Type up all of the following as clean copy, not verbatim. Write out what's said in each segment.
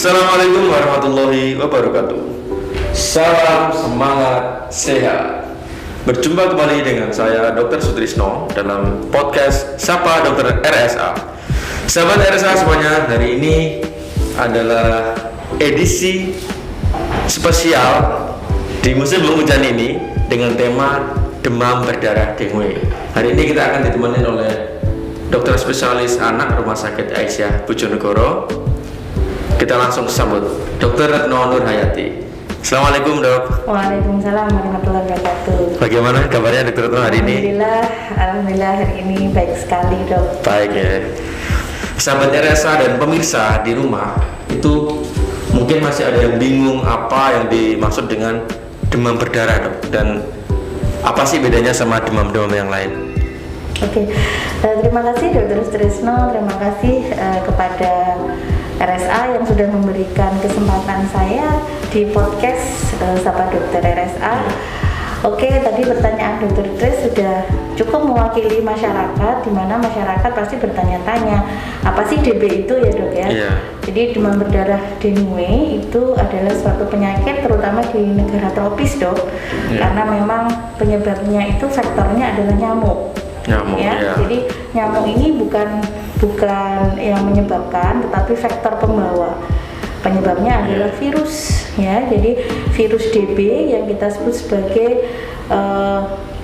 Assalamualaikum warahmatullahi wabarakatuh. Salam semangat sehat. Berjumpa kembali dengan saya Dr. Sutrisno dalam podcast Sapa Dr. RSA. Sahabat RSA semuanya, hari ini adalah edisi spesial di musim penghujan ini dengan tema demam berdarah dengue. Hari ini kita akan ditemani oleh dokter spesialis anak Rumah Sakit Aisyah Bojonegoro. Kita langsung sambut Dr. Retno Nurhayati. Assalamualaikum dok. Waalaikumsalam warahmatullahi wabarakatuh. Bagaimana kabarnya Dr. Retno hari ini? Alhamdulillah hari ini baik sekali dok. Baik ya. Sahabat RSA dan pemirsa di rumah itu mungkin masih ada yang bingung apa yang dimaksud dengan demam berdarah dok, dan apa sih bedanya sama demam-demam yang lain? Oke, terima kasih Dr. Sutrisno, terima kasih kepada RSA yang sudah memberikan kesempatan saya di podcast Sapa Dokter RSA. Oke, tadi pertanyaan Dr. Tris sudah cukup mewakili masyarakat, di mana masyarakat pasti bertanya-tanya apa sih DB itu ya dok ya? Yeah. Jadi demam berdarah dengue itu adalah suatu penyakit terutama di negara tropis dok, karena memang penyebabnya itu faktornya adalah nyamuk. Nyamuk ya. Jadi nyamuk ini bukan yang menyebabkan, tetapi faktor pembawa. Penyebabnya adalah virus ya. Jadi virus DB yang kita sebut sebagai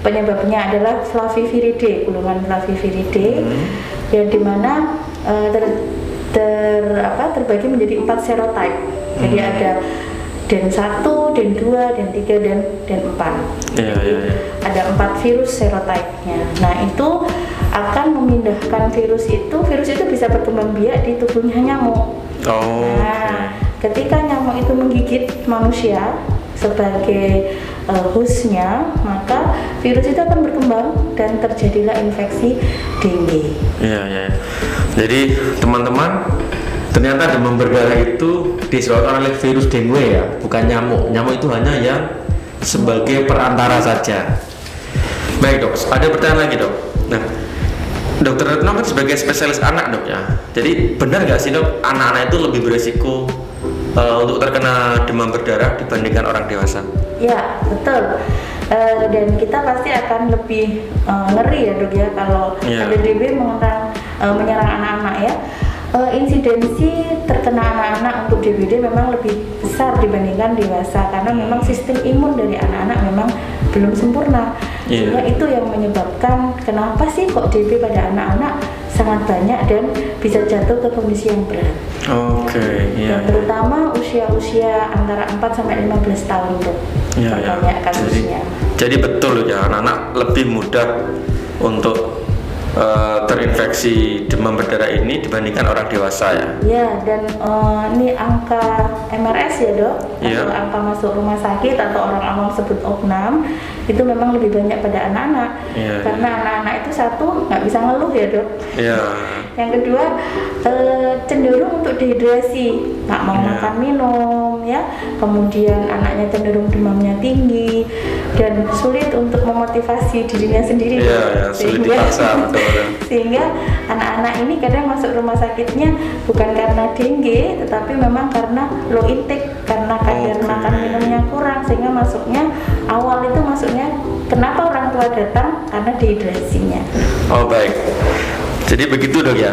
penyebabnya adalah Flaviviridae, golongan Flaviviridae, yang dimana terbagi menjadi 4 serotype. Jadi ada DEN 1, DEN 2, DEN 3, dan 4. Ada 4 virus serotype-nya. Nah, itu akan memindahkan virus itu bisa berkembang biak di tubuhnya nyamuk. Nah, ketika nyamuk itu menggigit manusia sebagai hostnya, maka virus itu akan berkembang dan terjadilah infeksi dengue. Jadi teman-teman, ternyata demam berdarah itu disebabkan oleh virus dengue ya, bukan nyamuk. Nyamuk itu hanya yang sebagai perantara saja. Baik dok, ada pertanyaan lagi dok. Nah, Dokter Retno kan sebagai spesialis anak dok ya. Jadi benar nggak sih dok, anak-anak itu lebih beresiko untuk terkena demam berdarah dibandingkan orang dewasa? Ya betul. Dan kita pasti akan lebih ngeri ya dok ya kalau ada DB menyerang anak-anak ya. Insidensi terkena anak-anak untuk DBD memang lebih besar dibandingkan dewasa, karena memang sistem imun dari anak-anak memang belum sempurna. Sehingga itu yang menyebabkan kenapa sih kok DB pada anak-anak sangat banyak dan bisa jatuh ke kondisi yang berat. Terutama usia-usia antara 4 sampai 15 tahun dok. Banyak kasusnya. Jadi betul ya, anak-anak lebih mudah untuk terinfeksi demam berdarah ini dibandingkan orang dewasa ya. Ya, dan ini angka MRS ya dok, atau angka masuk rumah sakit atau orang awam sebut opnam itu memang lebih banyak pada anak-anak. Karena anak-anak itu satu nggak bisa ngeluh ya dok. Yang kedua cenderung untuk dehidrasi, nggak mau makan minum ya. Kemudian anaknya cenderung demamnya tinggi dan sulit untuk memotivasi dirinya sendiri. Sulit dipaksa. Sehingga anak-anak ini kadang masuk rumah sakitnya bukan karena dengue, tetapi memang karena low intake, karena kadar makan minumnya kurang, sehingga awal itu masuknya kenapa orang tua datang karena dehidrasinya. Baik. Jadi begitu dok ya.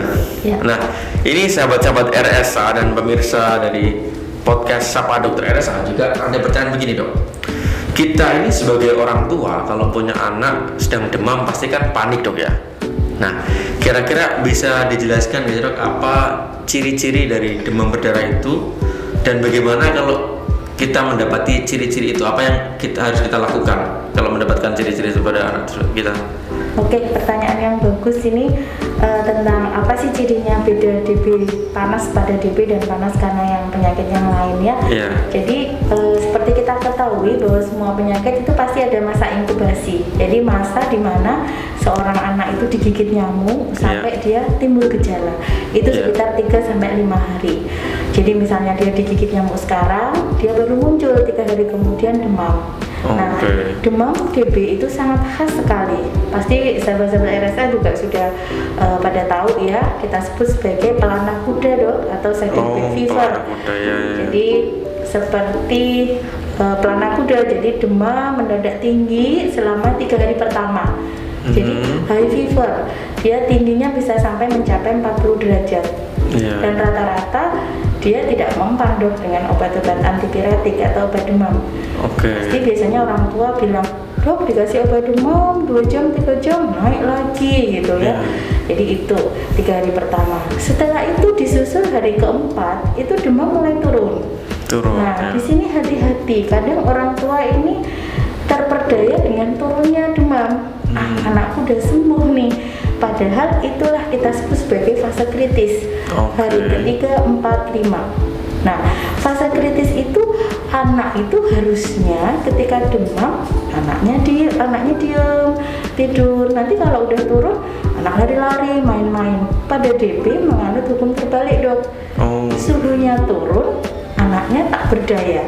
Nah, ini sahabat-sahabat RSA dan pemirsa dari podcast Sapa Dokter RSA juga ada pertanyaan begini dok. Kita ini sebagai orang tua kalau punya anak sedang demam pasti kan panik dok ya. Nah, kira-kira bisa dijelaskan dok apa ciri-ciri dari demam berdarah itu, dan bagaimana kalau kita mendapati ciri-ciri itu, apa yang harus kita lakukan kalau mendapatkan ciri-ciri itu pada anak kita? Oke, pertanyaan yang bagus ini tentang apa sih cirinya beda DB panas pada DB dan panas karena yang penyakit yang lain ya. Jadi seperti kita ketahui bahwa semua penyakit itu pasti ada masa inkubasi. Jadi masa di mana seorang anak itu digigit nyamuk sampai dia timbul gejala itu sekitar 3 sampai 5 hari. Jadi misalnya dia digigit nyamuk sekarang, dia baru muncul 3 hari kemudian demam. Nah, demam DB itu sangat khas sekali. Pasti sahabat-sahabat RSA juga sudah pada tahu ya, kita sebut sebagai pelana kuda dok, atau side-effect fever. Jadi seperti pelana kuda, jadi demam mendadak tinggi selama 3 hari pertama. Jadi high fever, dia tingginya bisa sampai mencapai 40 derajat. Dan rata-rata dia tidak mempan dok dengan obat-obat antipiretik atau obat demam. Pasti biasanya orang tua bilang, dok dikasih obat demam 2 jam 3 jam naik lagi gitu ya. Jadi itu 3 hari pertama. Setelah itu disusul hari keempat itu demam mulai turun. Nah di sini hati-hati, kadang orang tua ini terperdaya dengan turunnya demam. Anakku udah sembuh nih, padahal itulah kita sebut sebagai fase kritis. Hari ketiga, 4, 5. Nah fase kritis itu anak itu harusnya ketika demam anaknya diam tidur. Nanti kalau udah turun anak lari-lari main-main. Pada DB menganut hukum terbalik dok. Suhunya turun, anaknya tak berdaya,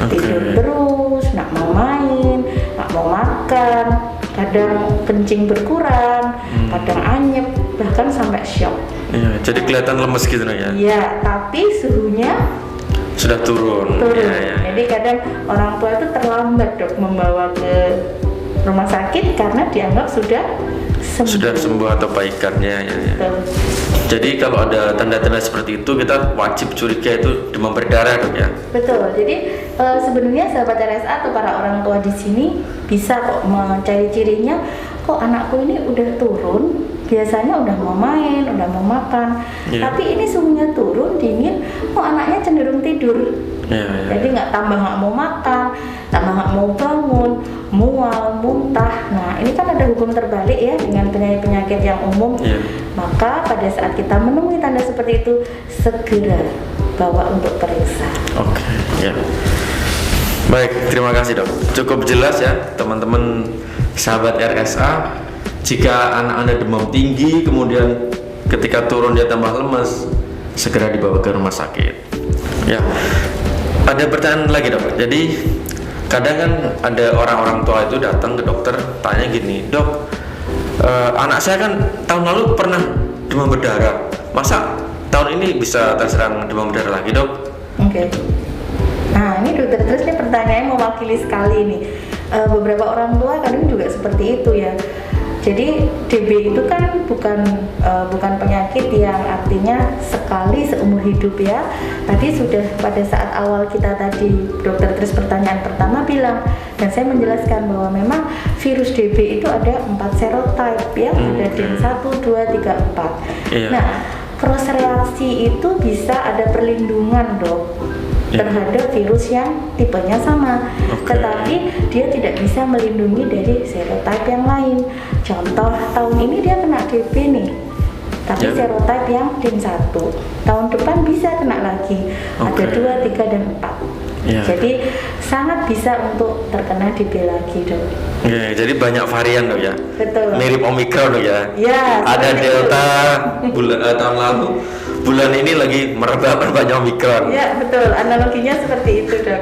tidur terus, nak mau main, nak mau makan, kadang kencing berkurang, kadang anyep, bahkan sampai syok. Jadi kelihatan lemes gitu ya? Iya, tapi suhunya sudah turun. Jadi kadang orang tua itu terlambat dok membawa ke rumah sakit karena dianggap sudah sembuh atau baikannya. Jadi kalau ada tanda-tanda seperti itu kita wajib curiga itu demam berdarah dok ya? Betul. Jadi sebenarnya sahabat RSA atau para orang tua di sini bisa kok mencari cirinya. Kok anakku ini udah turun, biasanya udah mau main, udah mau makan, tapi ini suhunya turun, dingin, kok anaknya cenderung tidur. Jadi tambah nggak mau makan, tambah nggak mau bangun, mual, muntah. Nah ini kan ada hukum terbalik ya dengan penyakit-penyakit yang umum. Maka pada saat kita menemui tanda seperti itu, segera bawa untuk periksa. Baik, terima kasih dok. Cukup jelas ya teman-teman sahabat RSA. Jika anak Anda demam tinggi, kemudian ketika turun dia tambah lemes, segera dibawa ke rumah sakit. Ada pertanyaan lagi dok. Jadi kadang kan ada orang-orang tua itu datang ke dokter tanya gini, dok, anak saya kan tahun lalu pernah demam berdarah, masa tahun ini bisa terserang demam berdarah lagi dok? Nah ini dokter terus nih pertanyaannya mewakili sekali nih. Beberapa orang tua kadang juga seperti itu ya. Jadi DB itu kan bukan penyakit yang artinya sekali seumur hidup ya. Tadi sudah pada saat awal kita tadi dokter Tris pertanyaan pertama bilang, dan saya menjelaskan bahwa memang virus DB itu ada 4 serotype ya, ada DEN 1, 2, 3, 4. Nah cross reaksi itu bisa ada perlindungan dok terhadap virus yang tipenya sama, tetapi dia tidak bisa melindungi dari serotype yang lain. Contoh, tahun ini dia kena DB nih, tapi serotype yang DEN 1, tahun depan bisa kena lagi, ada 2, 3, dan 4. Jadi sangat bisa untuk terkena DB lagi dok. Jadi banyak varian dok ya? Betul. Mirip Omicron dok ya? Ada Delta tahun lalu, bulan ini lagi merebak banyak Omicron. Betul, analoginya seperti itu dok.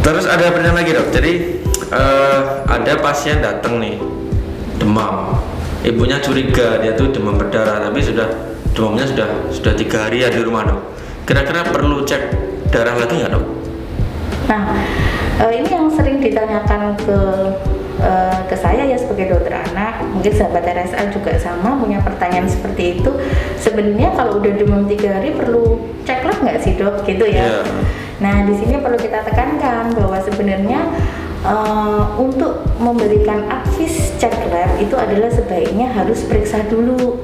Terus ada pertanyaan lagi dok. Jadi ada pasien datang nih demam, ibunya curiga dia tuh demam berdarah, tapi demamnya sudah 3 hari ya di rumah dok. Kira-kira perlu cek darah lagi nggak dok? Nah ini yang sering ditanyakan ke saya ya sebagai dokter anak, mungkin sahabat RSA juga sama punya pertanyaan seperti itu. Sebenarnya kalau udah demam 3 hari perlu cek lab nggak sih dok, gitu ya? Nah di sini perlu kita tekankan bahwa sebenarnya untuk memberikan advis cek lab itu adalah sebaiknya harus periksa dulu.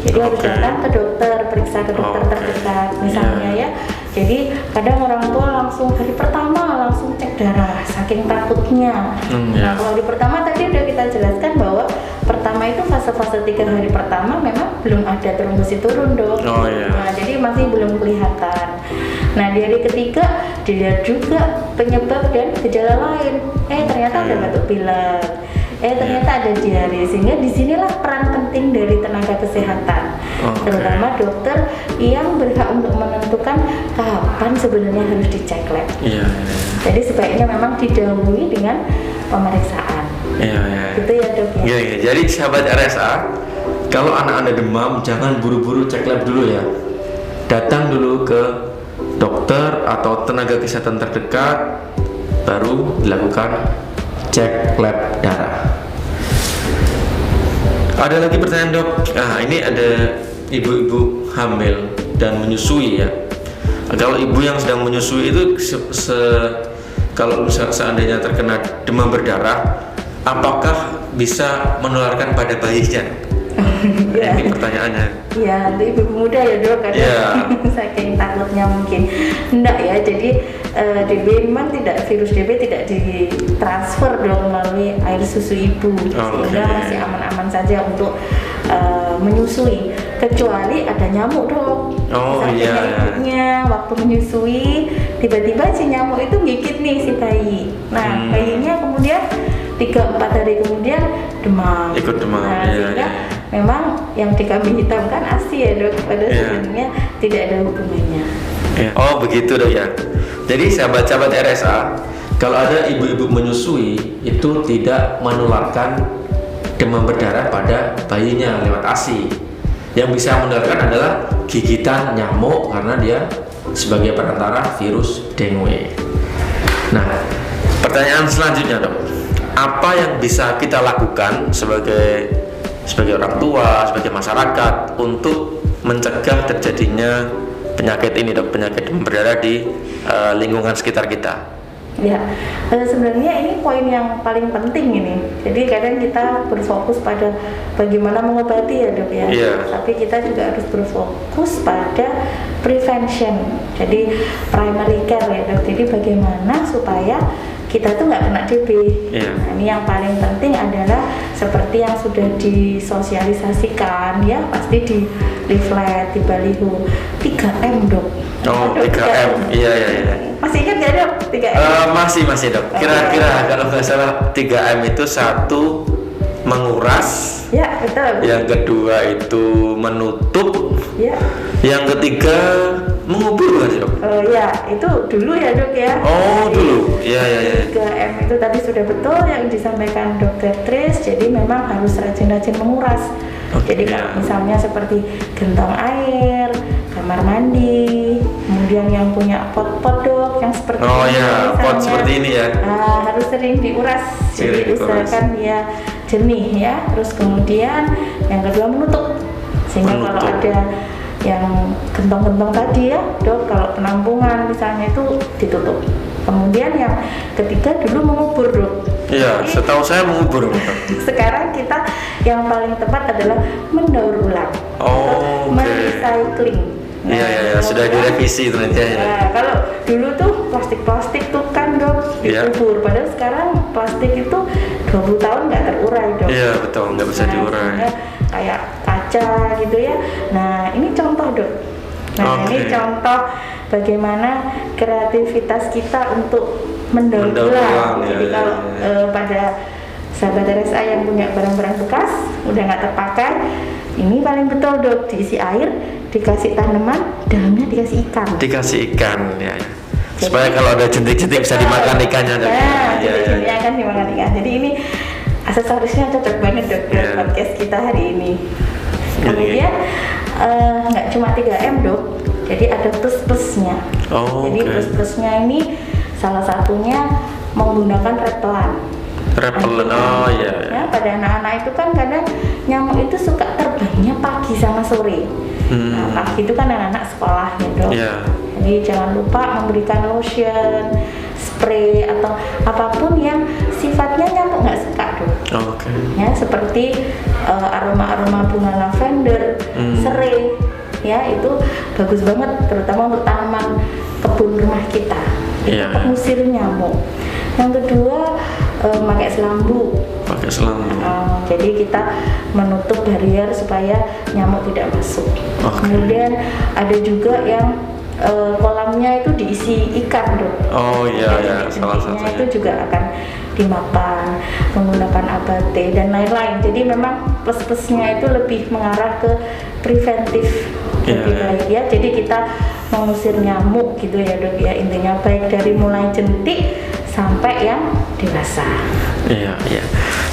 Jadi harus datang ke dokter, periksa ke dokter terdekat misalnya ya. Jadi kadang orang tua langsung hari pertama langsung cek darah saking takutnya. Nah kalau di pertama tadi udah kita jelaskan bahwa pertama itu fase-fase 3 hari pertama memang belum ada trombosit turun dok. Nah jadi masih belum kelihatan. Nah di hari ketiga dilihat juga penyebab dan gejala lain. Ternyata ada batuk pilek. ternyata ada diare, sehingga disinilah peran penting dari tenaga kesehatan, terutama dokter yang berhak untuk menentukan kapan sebenarnya harus dicek lab. Jadi sebaiknya memang didahului dengan pemeriksaan. Gitu ya dok ya. Jadi sahabat RSA, kalau anak Anda demam jangan buru-buru cek lab dulu ya. Datang dulu ke dokter atau tenaga kesehatan terdekat, baru dilakukan cek lab darah. Ada lagi pertanyaan dok. Nah, ini ada ibu-ibu hamil dan menyusui ya. Kalau ibu yang sedang menyusui itu kalau seandainya terkena demam berdarah, apakah bisa menularkan pada bayinya? Ini pertanyaannya. Ya, itu ibu muda ya dok, kadang saking takutnya mungkin. Enggak ya, jadi DB memang virus DB tidak ditransfer dong melalui air susu ibu, sehingga masih aman-aman saja untuk menyusui, kecuali ada nyamuk dok. Ibunya waktu menyusui tiba-tiba si nyamuk itu gigit nih si bayi. Nah bayinya kemudian 3-4 hari kemudian demam. Ikut demam. Sehingga memang yang dikambing hitam kan ASI ya dok, padahal sebenarnya tidak ada hubungannya. Oh begitu dok ya. Jadi sahabat-sahabat RSA, kalau ada ibu-ibu menyusui itu tidak menularkan demam berdarah pada bayinya lewat ASI. Yang bisa menularkan adalah gigitan nyamuk karena dia sebagai perantara virus dengue. Nah, pertanyaan selanjutnya dok, apa yang bisa kita lakukan sebagai orang tua, sebagai masyarakat untuk mencegah terjadinya penyakit ini dok, penyakit demam berdarah di lingkungan sekitar kita? Ya, sebenarnya ini poin yang paling penting ini. Jadi kadang kita berfokus pada bagaimana mengobati ya dok ya. Tapi kita juga harus berfokus pada prevention. Jadi primary care ya dok. Jadi bagaimana supaya kita tuh nggak kena DB. Nah, ini yang paling penting adalah seperti yang sudah disosialisasikan ya, pasti di leaflet, di baliho, 3M dok. 3M. Iya. Masih ingat nggak dok 3M? Masih dok. Kira-kira kalau nggak salah 3M itu satu menguras. Ya betul. Yang kedua itu menutup. Ya. Yang ketiga mengubur kan dok? Ya itu dulu ya dok ya. Dulu. Iya. 3M itu tadi sudah betul yang disampaikan Dokter Tris. Jadi memang harus rajin-rajin menguras. Jadi kalau misalnya seperti gentong air, kamar mandi, kemudian yang punya pot-pot dok, yang seperti pot seperti ini ya. Harus sering diuras. Jadi usahakan dia jernih ya. Terus kemudian yang kedua menutup. Sehingga kalau ada yang gentong-gentong tadi ya dok, kalau penampungan misalnya itu ditutup. Kemudian yang ketiga dulu mengubur dok. Iya, setahu saya mengubur. Sekarang kita yang paling tepat adalah mendaur ulang, merecycling. Iya, sudah direvisi ternyata ya. Nah, kalau dulu tuh plastik tuh kan dok dikubur, padahal sekarang plastik itu 20 tahun nggak terurai dok. Iya betul, nggak bisa diurai. Kayak kaca gitu ya. Nah ini contoh dok. Ini contoh bagaimana kreativitas kita untuk mendaur ulang. Jadi kalau pada sahabat RSA yang punya barang-barang bekas udah nggak terpakai, ini paling betul dok, diisi air, dikasih tanaman, dalamnya dikasih ikan. Ya. Supaya kalau ada jentik-jentik bisa dimakan ikannya. Jentik-jentiknya akan dimakan ikan. Jadi ini aksesorisnya cocok banget dok buat podcast kita hari ini. Kemudian nggak cuma 3M dok, jadi ada plus-plusnya. Jadi plus-plusnya ini salah satunya menggunakan repellent. Ya, pada anak-anak itu kan kadang nyamuk itu suka terbangnya pagi sama sore. Nah, pagi itu kan anak-anak sekolah ya dok. Jadi jangan lupa memberikan lotion, spray atau apapun yang sifatnya nyamuk nggak suka dok. Ya, seperti aroma-aroma bunga lavender, serai, ya itu bagus banget, terutama untuk tanaman kebun rumah kita. Itu pengusir nyamuk. Yang kedua pakai selambu. Jadi kita menutup barrier supaya nyamuk tidak masuk. Kemudian ada juga yang kolamnya itu diisi ikan dok. Oh iya ya, salah satunya satunya. itu juga akan dimakan menggunakan abate dan lain-lain. Jadi memang plus-plusnya itu lebih mengarah ke preventif lebih baik ya. Jadi kita mengusir nyamuk gitu ya dok ya, intinya baik dari mulai jentik sampai yang dewasa. Iya.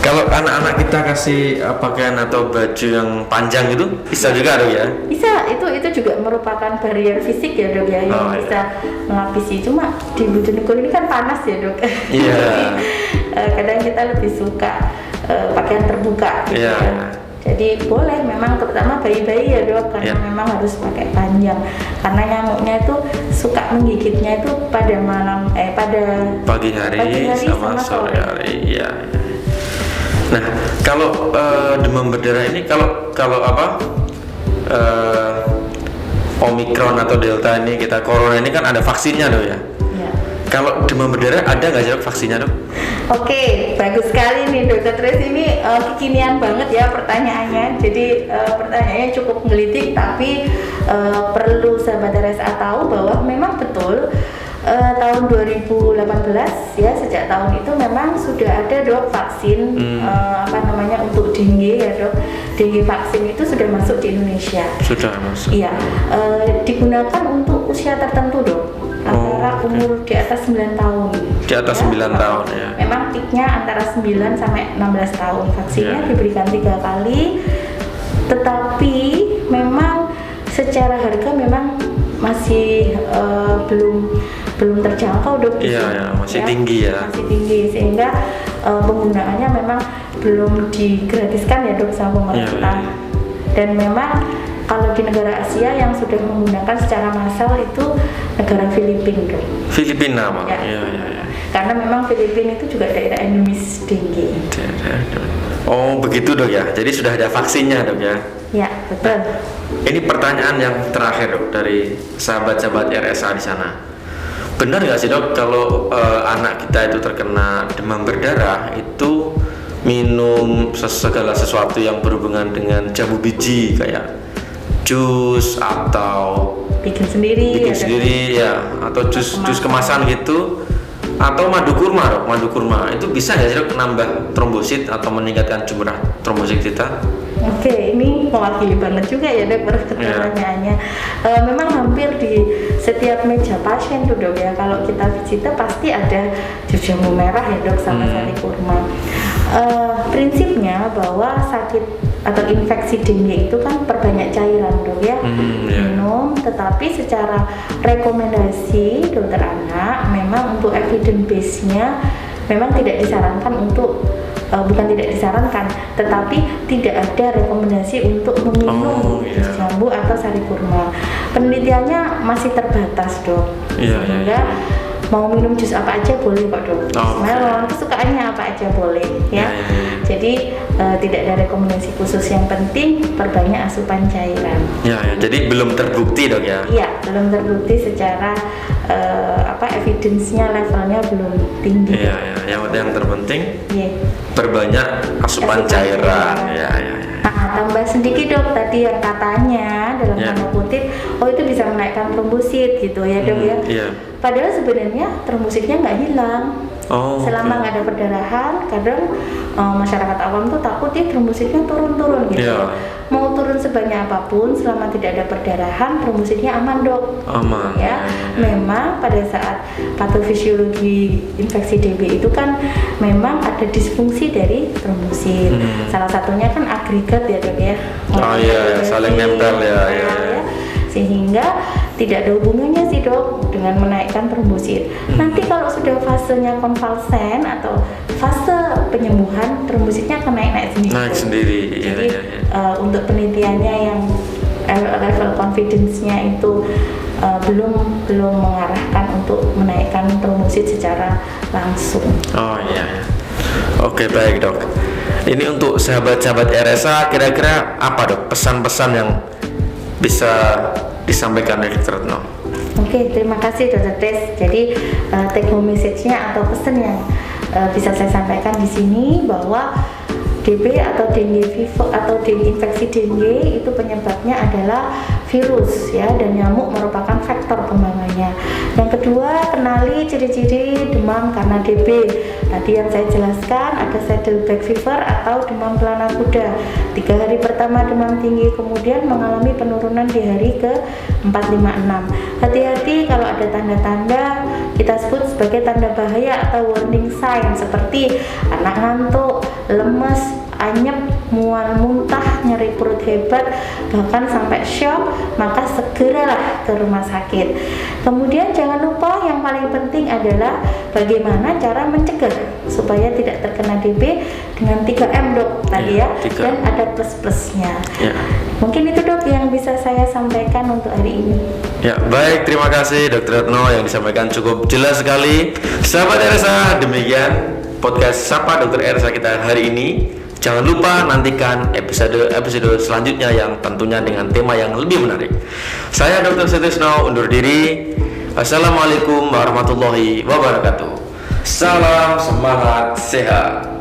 Kalau anak-anak kita kasih pakaian atau baju yang panjang itu bisa juga dok ya? Bisa, itu juga merupakan barrier fisik ya dok ya, yang bisa melapisi. Cuma di Bojonegoro ini kan panas ya dok. Iya. Kadang kita lebih suka pakaian terbuka gitu ya. Jadi boleh memang terutama bayi-bayi ya dok, karena memang harus pakai panjang karena nyamuknya itu suka menggigitnya itu pada pagi hari sama sore hari. Iya. Nah, kalau demam berdarah ini kalau Omikron atau Delta ini corona ini kan ada vaksinnya dok ya? Kalau demam berdarah ada nggak sih vaksinnya dok? Oke, bagus sekali nih Dokter Tris, ini kekinian banget ya pertanyaannya. Jadi pertanyaannya cukup menggelitik, tapi perlu sahabat RSA tahu bahwa memang betul tahun 2018 ya, sejak tahun itu memang sudah ada dok vaksin untuk dengue ya dok. Dengue vaksin itu sudah masuk di Indonesia. Sudah masuk. Iya, digunakan untuk usia tertentu dok. Antara umur di atas 9 tahun. Di atas 9 tahun ya. Memang peaknya antara 9 sampai 16 tahun. Vaksinnya diberikan 3 kali. Tetapi memang secara harga memang masih belum terjangkau dok. Iya, masih tinggi ya. Masih tinggi sehingga penggunaannya memang belum digratiskan ya dok sama pemerintah. Dan memang kalau di negara Asia yang sudah menggunakan secara massal itu negara Filipina dok. Filipina Mak? Iya. Karena memang Filipina itu juga daerah endemis dengue. Oh begitu dok ya, jadi sudah ada vaksinnya dok ya? Ya betul. Ini pertanyaan yang terakhir dok dari sahabat-sahabat RSA di sana. Benar nggak sih dok kalau anak kita itu terkena demam berdarah itu minum segala sesuatu yang berhubungan dengan jambu biji kayak jus atau bikin sendiri ya, atau jus kemasan gitu, atau madu kurma dok? Madu kurma itu bisa nggak sih dok menambah trombosit atau meningkatkan jumlah trombosit kita? Oke, ini mewakili banget juga ya dok pertanyaannya. Memang hampir di setiap meja pasien tuh dok ya, kalau kita visita pasti ada jus jambu merah ya dok sama sari kurma. Prinsipnya bahwa sakit atau infeksi dengue itu kan perbanyak cairan dok ya, minum. Tetapi secara rekomendasi dokter anak memang untuk evidence base-nya memang tidak disarankan untuk bukan tidak disarankan, tetapi tidak ada rekomendasi untuk meminum jus jambu atau sari kurma. Penelitiannya masih terbatas dok, sehingga mau minum jus apa aja boleh kok dok. Melon kesukaannya apa aja boleh ya. Jadi tidak ada rekomendasi khusus, yang penting perbanyak asupan cairan. Jadi belum terbukti dok ya? Iya, belum terbukti secara evidence-nya levelnya belum tinggi. Yang terpenting perbanyak asupan cairan. Tambah sedikit dok tadi yang katanya dalam tanda kutip, itu bisa menaikkan trombosit gitu ya dok ya. Padahal sebenarnya trombositnya nggak hilang. Selama nggak ada perdarahan, kadang masyarakat awam tuh takut trombositnya turun-turun gitu. Mau turun sebanyak apapun, selama tidak ada perdarahan, trombositnya aman dok. Aman. Ya, memang pada saat patofisiologi infeksi DB itu kan memang ada disfungsi dari trombosit. Salah satunya kan agregat ya dok ya. Saling nempel ya. Sehingga tidak ada hubungannya sih dok dengan menaikkan trombosit. Nanti kalau sudah fasenya konvalesen atau fase penyembuhan, trombositnya akan naik sendiri. Jadi untuk penelitiannya yang level confidence-nya itu belum mengarahkan untuk menaikkan trombosit secara langsung. Oke, baik dok. Ini untuk sahabat-sahabat RSA, kira-kira apa dok pesan-pesan yang bisa disampaikan dari Dr. Retno? Oke, terima kasih Dr. Tes. Jadi take home message-nya atau pesan yang bisa saya sampaikan di sini bahwa DB atau dengue fever atau infeksi dengue itu penyebabnya adalah virus ya, dan nyamuk merupakan faktor kembangannya. Yang kedua, kenali ciri-ciri demam karena DB. Tadi yang saya jelaskan ada Saddleback fever atau demam pelana kuda. 3 hari pertama demam tinggi, kemudian mengalami penurunan di hari ke 4, 5, 6. Hati-hati kalau ada tanda-tanda kita sebut sebagai tanda bahaya atau warning sign seperti anak ngantuk, lemes, anyep, mual muntah, nyeri perut hebat, bahkan sampai syok, maka segeralah ke rumah sakit. Kemudian jangan lupa yang paling penting adalah bagaimana cara mencegah supaya tidak terkena DB dengan 3M dok tadi ya, dan ada plus-plusnya. Mungkin itu dok yang bisa saya sampaikan untuk hari ini. Ya, baik, terima kasih Dr. Retno yang disampaikan cukup jelas sekali. Sahabat RSA, demikian podcast Sapa Dr. RSA kita hari ini. Jangan lupa nantikan episode selanjutnya yang tentunya dengan tema yang lebih menarik. Saya Dr. Sutrisno undur diri. Assalamualaikum warahmatullahi wabarakatuh. Salam semangat sehat.